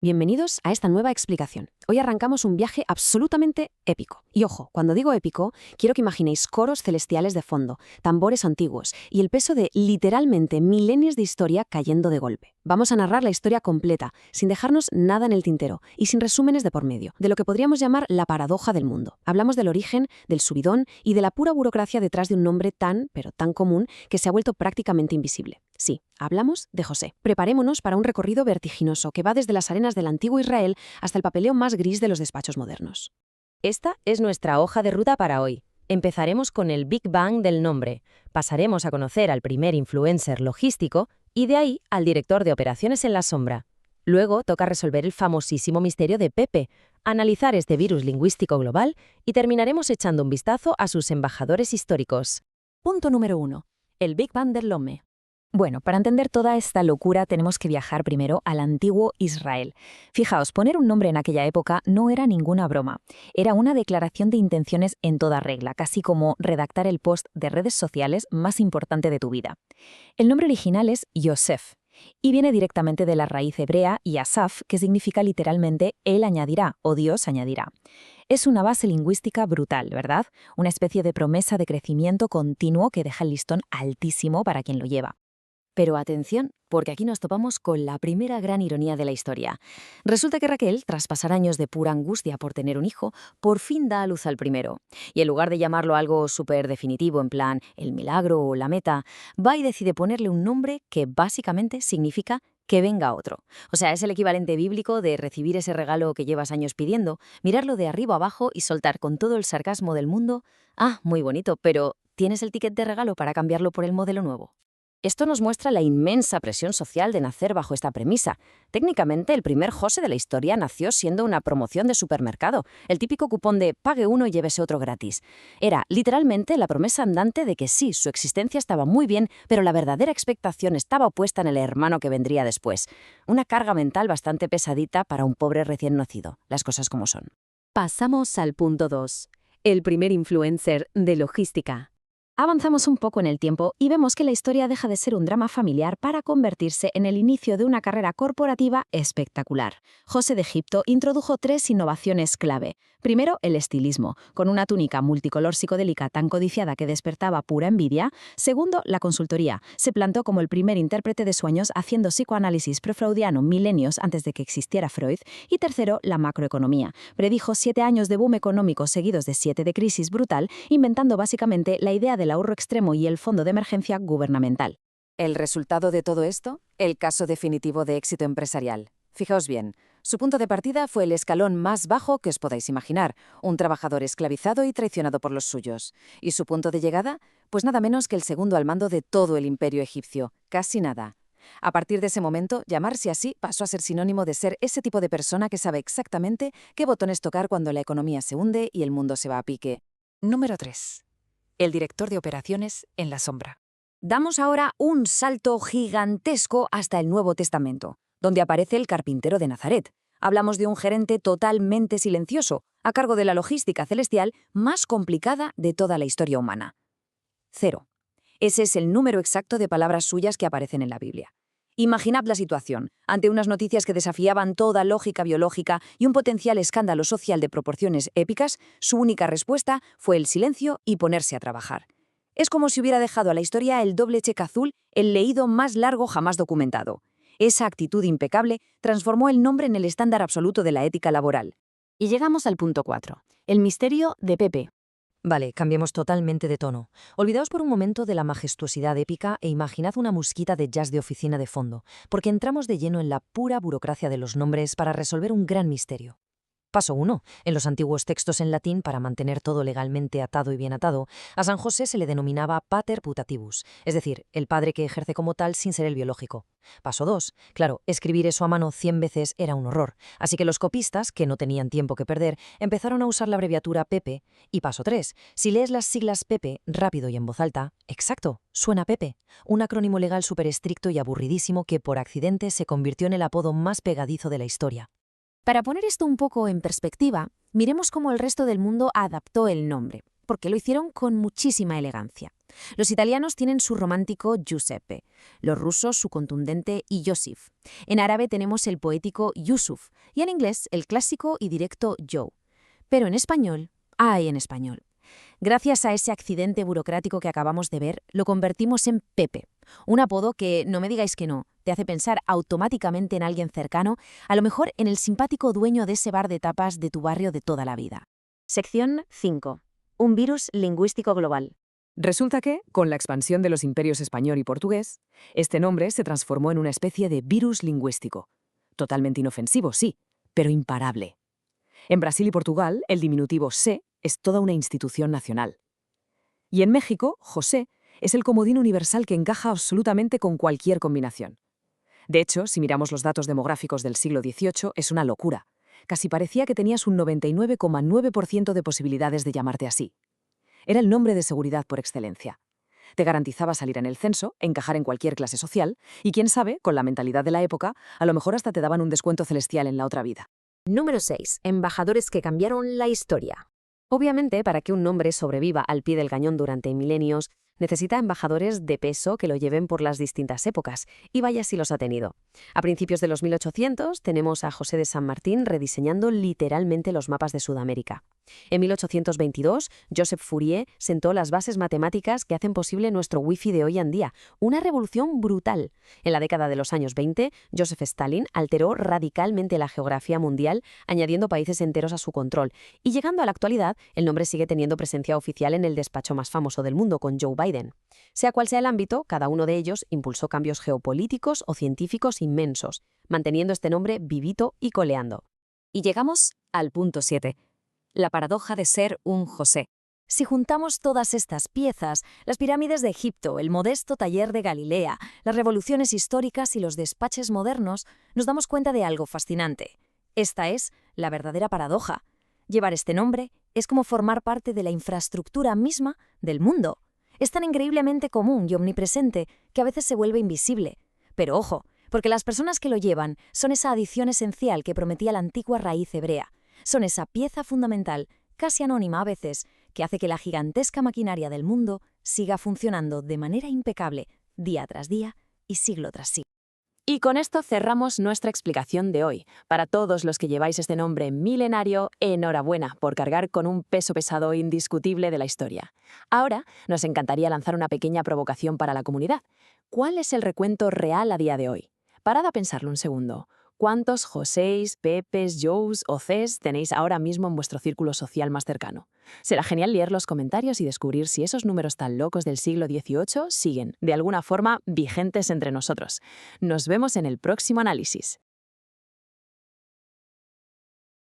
Bienvenidos a esta nueva explicación. Hoy arrancamos un viaje absolutamente épico. Y ojo, cuando digo épico, quiero que imaginéis coros celestiales de fondo, tambores antiguos y el peso de literalmente milenios de historia cayendo de golpe. Vamos a narrar la historia completa, sin dejarnos nada en el tintero y sin resúmenes de por medio, de lo que podríamos llamar la paradoja del mundo. Hablamos del origen, del subidón y de la pura burocracia detrás de un nombre tan, pero tan común que se ha vuelto prácticamente invisible. Sí, hablamos de José. Preparémonos para un recorrido vertiginoso que va desde las arenas del antiguo Israel hasta el papeleo más gris de los despachos modernos. Esta es nuestra hoja de ruta para hoy. Empezaremos con el Big Bang del nombre, pasaremos a conocer al primer influencer logístico y de ahí al director de operaciones en la sombra. Luego toca resolver el famosísimo misterio de Pepe, analizar este virus lingüístico global y terminaremos echando un vistazo a sus embajadores históricos. Punto número 1. El Big Bang del Lome. Bueno, para entender toda esta locura tenemos que viajar primero al antiguo Israel. Fijaos, poner un nombre en aquella época no era ninguna broma. Era una declaración de intenciones en toda regla, casi como redactar el post de redes sociales más importante de tu vida. El nombre original es Yosef y viene directamente de la raíz hebrea Yasaf, que significa literalmente Él añadirá o Dios añadirá. Es una base lingüística brutal, ¿verdad? Una especie de promesa de crecimiento continuo que deja el listón altísimo para quien lo lleva. Pero atención, porque aquí nos topamos con la primera gran ironía de la historia. Resulta que Raquel, tras pasar años de pura angustia por tener un hijo, por fin da a luz al primero. Y en lugar de llamarlo algo súper definitivo, en plan el milagro o la meta, va y decide ponerle un nombre que básicamente significa que venga otro. O sea, es el equivalente bíblico de recibir ese regalo que llevas años pidiendo, mirarlo de arriba abajo y soltar con todo el sarcasmo del mundo: «Ah, muy bonito, pero ¿tienes el ticket de regalo para cambiarlo por el modelo nuevo?». Esto nos muestra la inmensa presión social de nacer bajo esta premisa. Técnicamente, el primer José de la historia nació siendo una promoción de supermercado, el típico cupón de pague uno y llévese otro gratis. Era, literalmente, la promesa andante de que sí, su existencia estaba muy bien, pero la verdadera expectación estaba puesta en el hermano que vendría después. Una carga mental bastante pesadita para un pobre recién nacido, las cosas como son. Pasamos al punto 2. El primer influencer de logística. Avanzamos un poco en el tiempo y vemos que la historia deja de ser un drama familiar para convertirse en el inicio de una carrera corporativa espectacular. José de Egipto introdujo 3 innovaciones clave. Primero, el estilismo, con una túnica multicolor psicodélica tan codiciada que despertaba pura envidia. Segundo, la consultoría. Se plantó como el primer intérprete de sueños haciendo psicoanálisis prefreudiano milenios antes de que existiera Freud. Y tercero, la macroeconomía. Predijo 7 años de boom económico seguidos de 7 de crisis brutal, inventando básicamente la idea del ahorro extremo y el fondo de emergencia gubernamental. ¿El resultado de todo esto? El caso definitivo de éxito empresarial. Fijaos bien, su punto de partida fue el escalón más bajo que os podáis imaginar, un trabajador esclavizado y traicionado por los suyos. ¿Y su punto de llegada? Pues nada menos que el segundo al mando de todo el imperio egipcio, casi nada. A partir de ese momento, llamarse así pasó a ser sinónimo de ser ese tipo de persona que sabe exactamente qué botones tocar cuando la economía se hunde y el mundo se va a pique. Número 3. El director de operaciones en la sombra. Damos ahora un salto gigantesco hasta el Nuevo Testamento, donde aparece el carpintero de Nazaret. Hablamos de un gerente totalmente silencioso, a cargo de la logística celestial más complicada de toda la historia humana. 0. Ese es el número exacto de palabras suyas que aparecen en la Biblia. Imaginad la situación. Ante unas noticias que desafiaban toda lógica biológica y un potencial escándalo social de proporciones épicas, su única respuesta fue el silencio y ponerse a trabajar. Es como si hubiera dejado a la historia el doble cheque azul, el leído más largo jamás documentado. Esa actitud impecable transformó el nombre en el estándar absoluto de la ética laboral. Y llegamos al punto 4, el misterio de Pepe. Vale, cambiemos totalmente de tono. Olvidaos por un momento de la majestuosidad épica e imaginad una musquita de jazz de oficina de fondo, porque entramos de lleno en la pura burocracia de los nombres para resolver un gran misterio. Paso 1. En los antiguos textos en latín, para mantener todo legalmente atado y bien atado, a San José se le denominaba pater putativus, es decir, el padre que ejerce como tal sin ser el biológico. Paso 2. Claro, escribir eso a mano 100 veces era un horror, así que los copistas, que no tenían tiempo que perder, empezaron a usar la abreviatura Pepe. Y paso 3. Si lees las siglas Pepe rápido y en voz alta, exacto, suena Pepe, un acrónimo legal súper estricto y aburridísimo que por accidente se convirtió en el apodo más pegadizo de la historia. Para poner esto un poco en perspectiva, miremos cómo el resto del mundo adaptó el nombre. porque lo hicieron con muchísima elegancia. Los italianos tienen su romántico Giuseppe, los rusos su contundente Iosif. En árabe tenemos el poético Yusuf y en inglés el clásico y directo Joe. Pero en español, en español. Gracias a ese accidente burocrático que acabamos de ver, lo convertimos en Pepe, un apodo que, no me digáis que no, te hace pensar automáticamente en alguien cercano, a lo mejor en el simpático dueño de ese bar de tapas de tu barrio de toda la vida. Sección 5. Un virus lingüístico global. Resulta que, con la expansión de los imperios español y portugués, este nombre se transformó en una especie de virus lingüístico. Totalmente inofensivo, sí, pero imparable. En Brasil y Portugal, el diminutivo sé es toda una institución nacional. Y en México, José es el comodín universal que encaja absolutamente con cualquier combinación. De hecho, si miramos los datos demográficos del siglo XVIII, es una locura. Casi parecía que tenías un 99,9% de posibilidades de llamarte así. Era el nombre de seguridad por excelencia. Te garantizaba salir en el censo, encajar en cualquier clase social, y quién sabe, con la mentalidad de la época, a lo mejor hasta te daban un descuento celestial en la otra vida. Número 6. Embajadores que cambiaron la historia. Obviamente, para que un nombre sobreviva al pie del cañón durante milenios, necesita embajadores de peso que lo lleven por las distintas épocas, y vaya si los ha tenido. A principios de los 1800 tenemos a José de San Martín rediseñando literalmente los mapas de Sudamérica. En 1822, Joseph Fourier sentó las bases matemáticas que hacen posible nuestro wifi de hoy en día, una revolución brutal. En la década de los años 20, Joseph Stalin alteró radicalmente la geografía mundial, añadiendo países enteros a su control, y llegando a la actualidad, el nombre sigue teniendo presencia oficial en el despacho más famoso del mundo, con Joe Biden. Sea cual sea el ámbito, cada uno de ellos impulsó cambios geopolíticos o científicos inmensos, manteniendo este nombre vivito y coleando. Y llegamos al punto 7. La paradoja de ser un José. Si juntamos todas estas piezas, las pirámides de Egipto, el modesto taller de Galilea, las revoluciones históricas y los despaches modernos, nos damos cuenta de algo fascinante. Esta es la verdadera paradoja. Llevar este nombre es como formar parte de la infraestructura misma del mundo. Es tan increíblemente común y omnipresente que a veces se vuelve invisible. Pero ojo, porque las personas que lo llevan son esa adición esencial que prometía la antigua raíz hebrea. Son esa pieza fundamental, casi anónima a veces, que hace que la gigantesca maquinaria del mundo siga funcionando de manera impecable, día tras día y siglo tras siglo. Y con esto cerramos nuestra explicación de hoy. Para todos los que lleváis este nombre milenario, enhorabuena por cargar con un peso pesado indiscutible de la historia. Ahora nos encantaría lanzar una pequeña provocación para la comunidad. ¿Cuál es el recuento real a día de hoy? Parad a pensarlo un segundo. ¿Cuántos Joséis, Pepes, Joes o Cs tenéis ahora mismo en vuestro círculo social más cercano? Será genial leer los comentarios y descubrir si esos números tan locos del siglo XVIII siguen, de alguna forma, vigentes entre nosotros. Nos vemos en el próximo análisis.